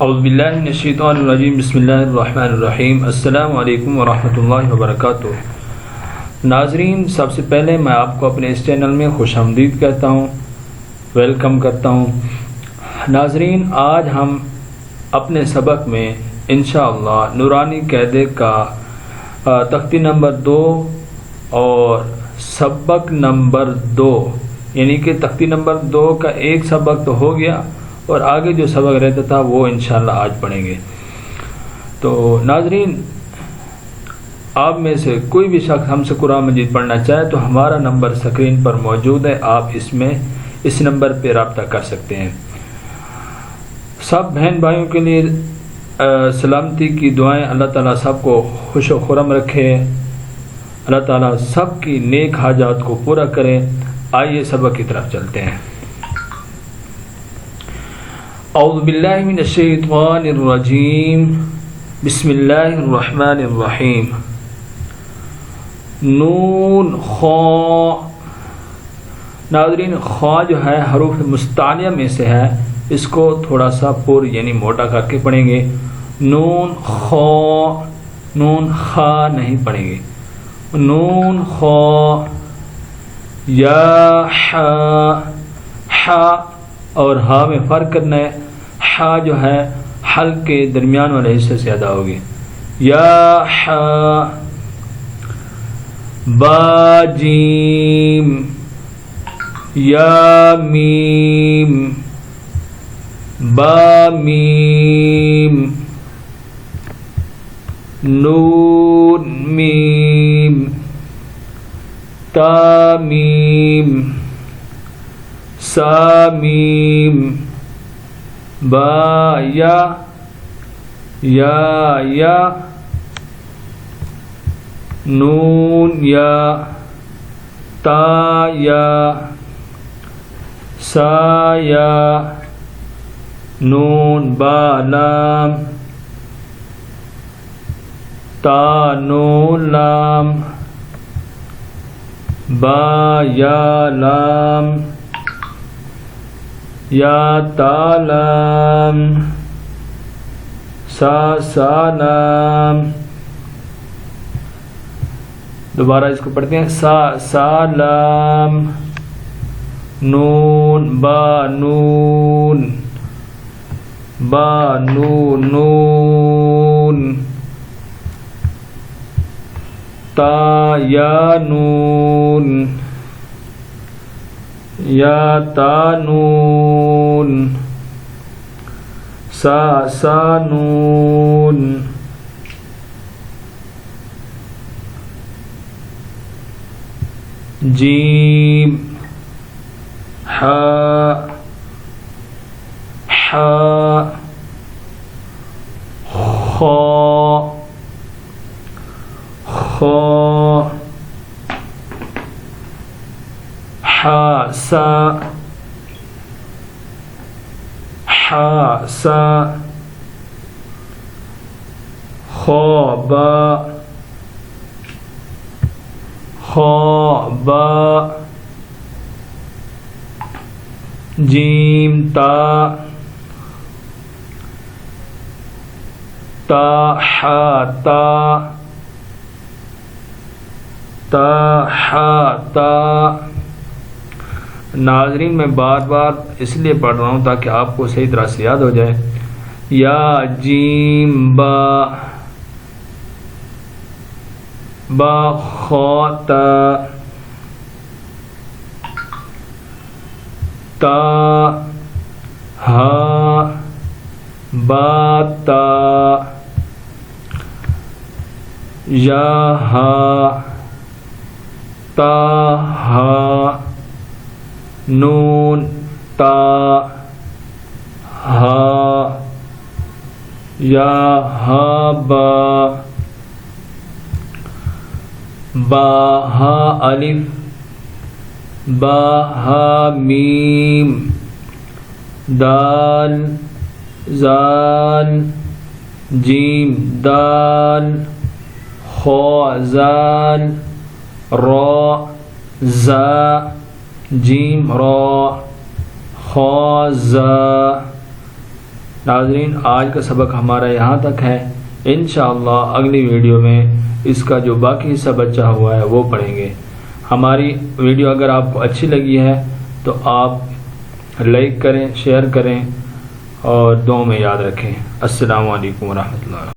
اعوذ باللہ من الشیطان الرجیم بسم اللہ الرحمن الرحیم السلام علیکم ورحمۃ اللہ وبرکاتہ۔ ناظرین، سب سے پہلے میں آپ کو اپنے اس چینل میں خوش آمدید کہتا ہوں، ویلکم کرتا ہوں۔ ناظرین، آج ہم اپنے سبق میں انشاءاللہ نورانی قاعدے کا تختی نمبر 2 اور سبق نمبر 2 یعنی کہ تختی نمبر 2 کا ایک سبق تو ہو گیا اور آگے جو سبق رہتا تھا وہ انشاءاللہ آج پڑھیں گے۔ تو ناظرین، آپ میں سے کوئی بھی شخص ہم سے قرآن مجید پڑھنا چاہے تو ہمارا نمبر اسکرین پر موجود ہے، آپ اس نمبر پہ رابطہ کر سکتے ہیں۔ سب بہن بھائیوں کے لیے سلامتی کی دعائیں، اللہ تعالیٰ سب کو خوش و خرم رکھے، اللہ تعالیٰ سب کی نیک حاجات کو پورا کرے۔ آئیے سبق کی طرف چلتے ہیں۔ اعوذ باللہ من الشیطان الرجیم بسم اللہ الرحمن الرحیم۔ نون خا، ناظرین خا جو ہے حروف مستعلیہ میں سے ہے، اس کو تھوڑا سا پر یعنی موٹا کر کے پڑھیں گے۔ نون خا، نون خا نہیں پڑھیں گے۔ نون خا، یا ہا اور ہا میں فرق کرنا ہے۔ ہا جو ہے حلق کے درمیان والے حصے سے ادا ہوگی۔ یا ہا، با جیم، یا میم، با میم، نون میم، تا میم، سا میم، با یا، نون یا، تا یا، سا یا، نون با لام، تا نون لام، با یا لام، یا تا لام، سا لام۔ دوبارہ اس کو پڑھتے ہیں۔ سا لام، نون با نون، با نون، تا یا نون، یا تا نون، سا نون، جیم، ہا، خا، سا، با، جیم تا، تا۔ ناظرین، میں بار بار اس لیے پڑھ رہا ہوں تاکہ آپ کو صحیح طرح سے یاد ہو جائے۔ یا جیم با، خا تا، ہا، با تا، یا ہا، تا ہا، نون تا، ہا، یا ہا با، ہا الف، با ہا میم، دال، زال، جیم دال، خا زال، را زا، جیم را، خا زا، ناظرین آج کا سبق ہمارا یہاں تک ہے، انشاءاللہ اگلی ویڈیو میں اس کا جو باقی حصہ بچا ہوا ہے وہ پڑھیں گے۔ ہماری ویڈیو اگر آپ کو اچھی لگی ہے تو آپ لائک کریں، شیئر کریں اور دعاؤں میں یاد رکھیں۔ السلام علیکم ورحمۃ اللہ۔